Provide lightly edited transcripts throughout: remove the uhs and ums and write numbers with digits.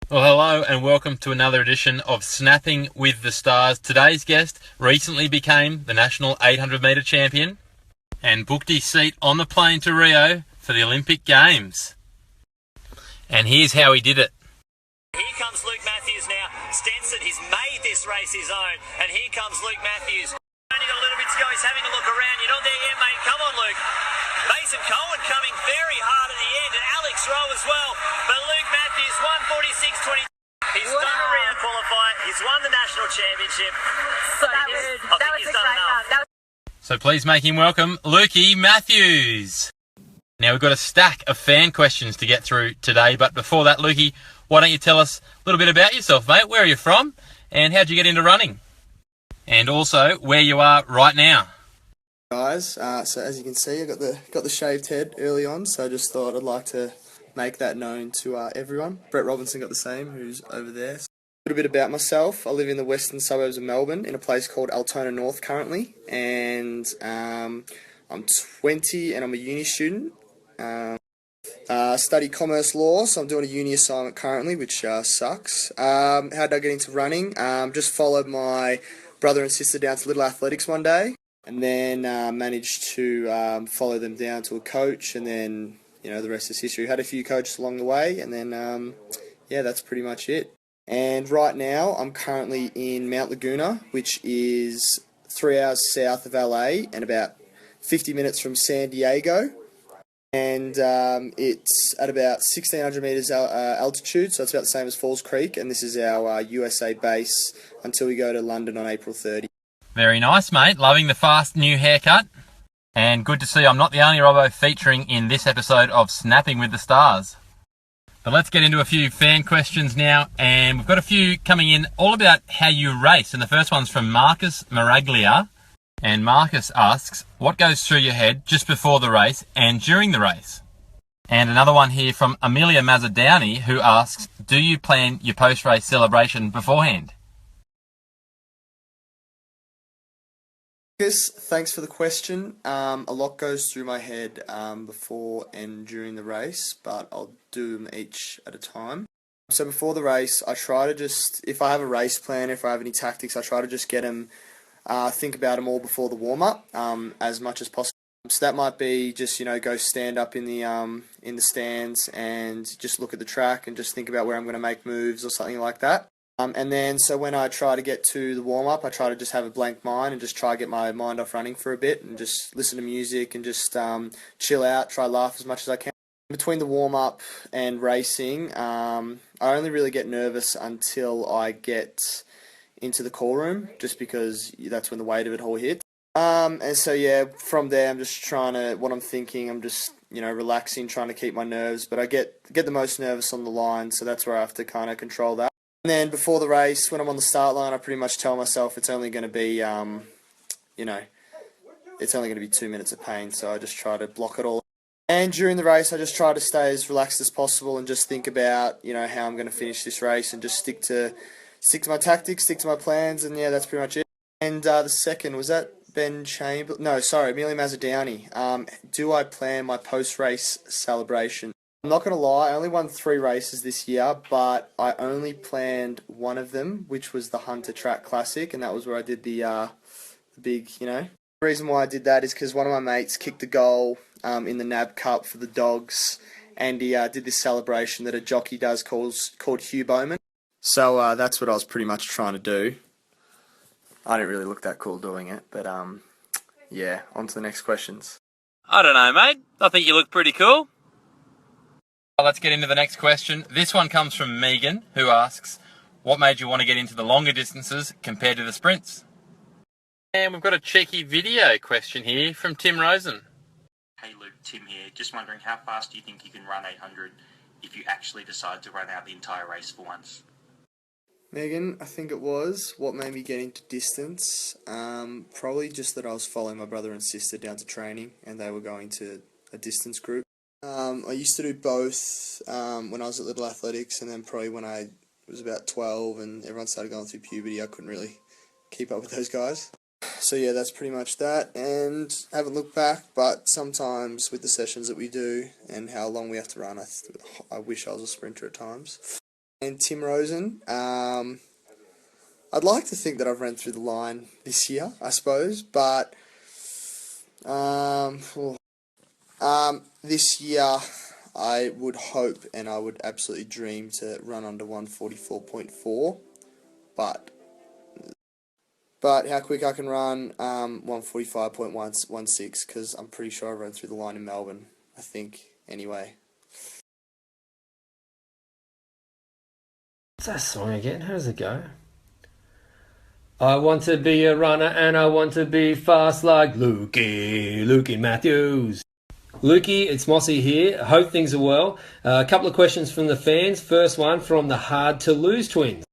Well, hello and welcome to another edition of Snapping with the Stars. Today's guest recently became the national 800 metre champion and booked his seat on the plane to Rio for the Olympic Games. And here's how he did it. Here comes Luke Mathews now. Stenson, he's made this race his own. And here comes Luke Mathews. Only got a little bit to go. He's having a look around. You're not there yet, mate. Come on, Luke. Mason Cohen coming very hard at the end, and Alex Rowe as well. But Luke Mathews, 146.20. He's done a Rio qualifier. He's won the national championship. So good. That was a great run. So please make him welcome Lukey Mathews. Now we've got a stack of fan questions to get through today, but before that, Lukey, why don't you tell us a little bit about yourself, mate? Where are you from and how'd you get into running? And also where you are right now. Guys, so as you can see, I got the shaved head early on, so I just thought I'd like to make that known to everyone. Brett Robinson got the same, who's over there. So a little bit about myself. I live in the western suburbs of Melbourne in a place called Altona North currently, and I'm 20 and I'm a uni student. Study commerce law, so I'm doing a uni assignment currently, which sucks. How did I get into running? Just followed my brother and sister down to Little Athletics one day, and then managed to follow them down to a coach, and then the rest is history. Had a few coaches along the way, and then yeah, that's pretty much it. And right now I'm currently in Mount Laguna, which is 3 hours south of LA and about 50 minutes from San Diego. And it's at about 1,600 metres altitude, so it's about the same as Falls Creek, and this is our USA base until we go to London on April 30. Very nice, mate. Loving the fast new haircut. And good to see I'm not the only Robbo featuring in this episode of Snapping with the Stars. But let's get into a few fan questions now, and we've got a few coming in all about how you race. And the first one's from Marcus Maraglia. And Marcus asks, what goes through your head just before the race and during the race? And another one here from Amelia Mazzadowney, who asks, do you plan your post-race celebration beforehand? Marcus, thanks for the question. A lot goes through my head before and during the race, but I'll do them each at a time. So before the race, I try to just, if I have a race plan, if I have any tactics, I try to just get them think about them all before the warm-up as much as possible. So that might be just go stand up in the stands and just look at the track and just think about where I'm going to make moves or something like that. And then so when I try to get to the warm-up, I try to just have a blank mind and just try to get my mind off running for a bit and just listen to music and just chill out, try to laugh as much as I can. Between the warm-up and racing, I only really get nervous until I get into the call room, just because that's when the weight of it all hits. And so yeah, from there I'm just trying to, what I'm thinking, I'm just relaxing, trying to keep my nerves, but I get the most nervous on the line, so that's where I have to kind of control that. And then before the race, when I'm on the start line, I pretty much tell myself it's only going to be it's only going to be 2 minutes of pain, so I just try to block it all. And during the race, I just try to stay as relaxed as possible and just think about how I'm going to finish this race and just stick to my tactics, stick to my plans, and yeah, that's pretty much it. And the second, was that Ben Chamber? No, sorry, Amelia Mazzadowney. Do I plan my post-race celebration? I'm not going to lie, I only won 3 races this year, but I only planned one of them, which was the Hunter Track Classic, and that was where I did the big, The reason why I did that is because one of my mates kicked a goal in the NAB Cup for the Dogs, and he did this celebration that a jockey does called Hugh Bowman. So that's what I was pretty much trying to do. I didn't really look that cool doing it, but yeah, on to the next questions. I don't know, mate. I think you look pretty cool. Let's get into the next question. This one comes from Megan, who asks, what made you want to get into the longer distances compared to the sprints? And we've got a cheeky video question here from Tim Rosen. Hey Luke, Tim here. Just wondering, how fast do you think you can run 800 if you actually decide to run out the entire race for once? Megan, I think it was what made me get into distance. Probably just that I was following my brother and sister down to training, and they were going to a distance group. I used to do both when I was at Little Athletics, and then probably when I was about 12 and everyone started going through puberty, I couldn't really keep up with those guys. So yeah, that's pretty much that, and I haven't looked back, but sometimes with the sessions that we do and how long we have to run, I wish I was a sprinter at times. and Tim Rosen. I'd like to think that I've run through the line this year, I suppose, but this year I would hope and I would absolutely dream to run under 144.4, but how quick I can run 145.116, because I'm pretty sure I ran through the line in Melbourne, I think, anyway. What's that song again? How does it go? I want to be a runner and I want to be fast like Lukey Mathews. Lukey, it's Mossy here. Hope things are well. A couple of questions from the fans. First one from the Hard to Lose twins.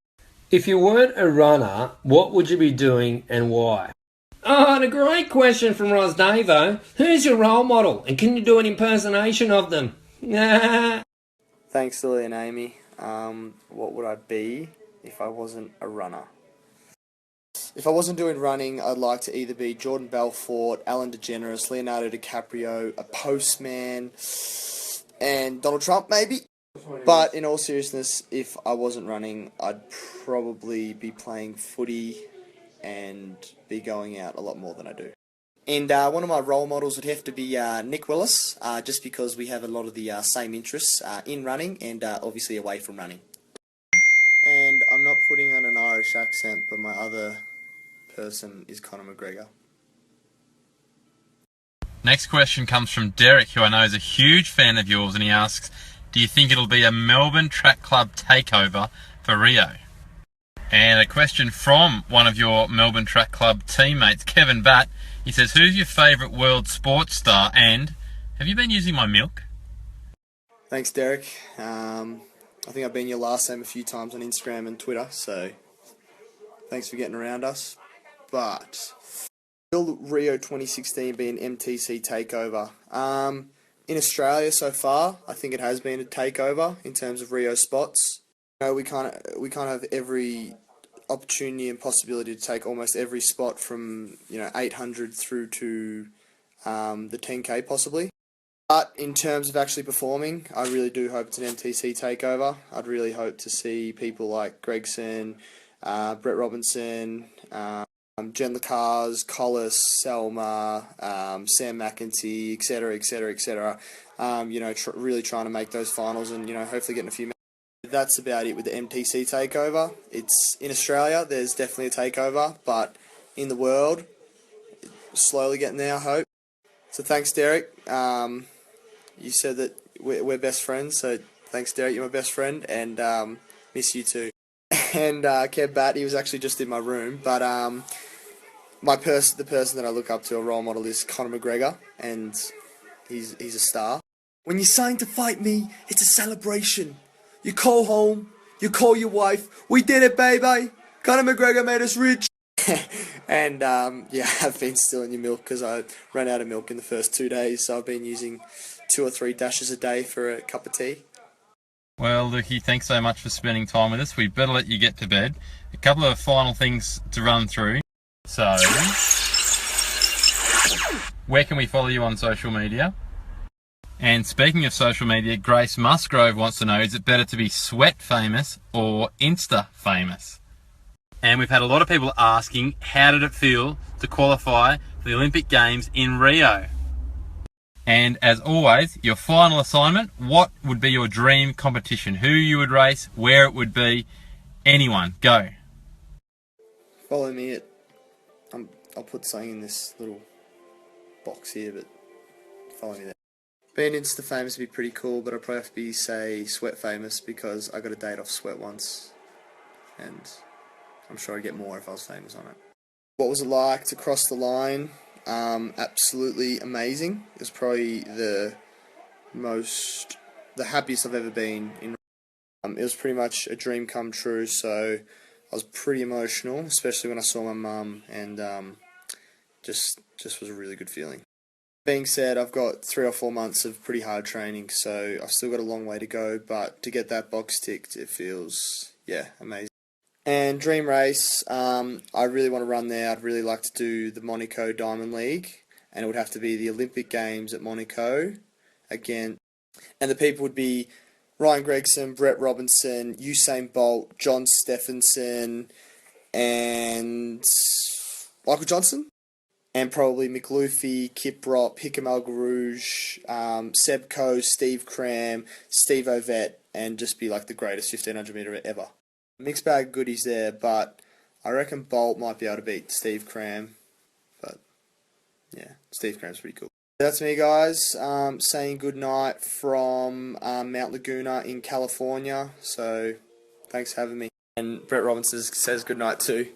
If you weren't a runner, what would you be doing and why? Oh, and a great question from Ros Davo. Who's your role model and can you do an impersonation of them? Thanks, Lily and Amy. What would I be if I wasn't a runner? If I wasn't doing running, I'd like to either be Jordan Belfort, Ellen DeGeneres, Leonardo DiCaprio, a postman, and Donald Trump, maybe. But in all seriousness, if I wasn't running, I'd probably be playing footy and be going out a lot more than I do. And one of my role models would have to be Nick Willis, just because we have a lot of the same interests in running and obviously away from running. And I'm not putting on an Irish accent, but my other person is Conor McGregor. Next question comes from Derek, who I know is a huge fan of yours, and he asks, do you think it'll be a Melbourne Track Club takeover for Rio? And a question from one of your Melbourne Track Club teammates, Kevin Batt. He says, who's your favourite world sports star, and have you been using my milk? Thanks, Derek. I think I've been your last name a few times on Instagram and Twitter, so thanks for getting around us. But will Rio 2016 be an MTC takeover? In Australia so far, I think it has been a takeover in terms of Rio spots. You know, we kind of have every opportunity and possibility to take almost every spot from 800 through to the 10K possibly. But in terms of actually performing, I really do hope it's an MTC takeover. I'd really hope to see people like Gregson, Brett Robinson, Jen LeCars, Collis, Selma, Sam McEntee, etc. Really trying to make those finals and hopefully getting a few. That's about it with the MTC takeover. It's in Australia. There's definitely a takeover, but in the world, slowly getting there. I hope. So thanks, Derek. You said that we're best friends, so thanks, Derek. You're my best friend, and miss you too. And Kev Batt, he was actually just in my room, but the person that I look up to, a role model, is Conor McGregor, and he's a star. When you sign to fight me, it's a celebration. You call home, you call your wife, we did it, baby. Conor McGregor made us rich. And I've been stealing your milk because I ran out of milk in the first 2 days, so I've been using 2 or 3 dashes a day for a cup of tea. Well, Lukey, thanks so much for spending time with us. We better let you get to bed. A couple of final things to run through. So, where can we follow you on social media? And speaking of social media, Grace Musgrove wants to know, is it better to be sweat famous or Insta famous? And we've had a lot of people asking, how did it feel to qualify for the Olympic Games in Rio? And as always, your final assignment, what would be your dream competition? Who you would race, where it would be, anyone, go. Follow me I'll put something in this little box here, but follow me there. Being Insta famous would be pretty cool, but I'd probably have to be, say, sweat famous, because I got a date off sweat once, and I'm sure I'd get more if I was famous on it. What was it like to cross the line? Absolutely amazing. It was probably the happiest I've ever been in. It was pretty much a dream come true, so I was pretty emotional, especially when I saw my mum, and just was a really good feeling. Being said, I've got 3 or 4 months of pretty hard training, so I've still got a long way to go, but to get that box ticked, it feels, amazing. And dream race, I really want to run there. I'd really like to do the Monaco Diamond League, and it would have to be the Olympic Games at Monaco again. And the people would be Ryan Gregson, Brett Robinson, Usain Bolt, John Stephenson, and Michael Johnson. And probably McLuffy, Kiprop, Hickam El Garouge, Seb Coe, Steve Cram, Steve Ovett, and just be like the greatest 1500 metre ever. Mixed bag goodies there, but I reckon Bolt might be able to beat Steve Cram. But yeah, Steve Cram's pretty cool. That's me, guys, saying good night from Mount Laguna in California. So thanks for having me. And Brett Robinson says good night too.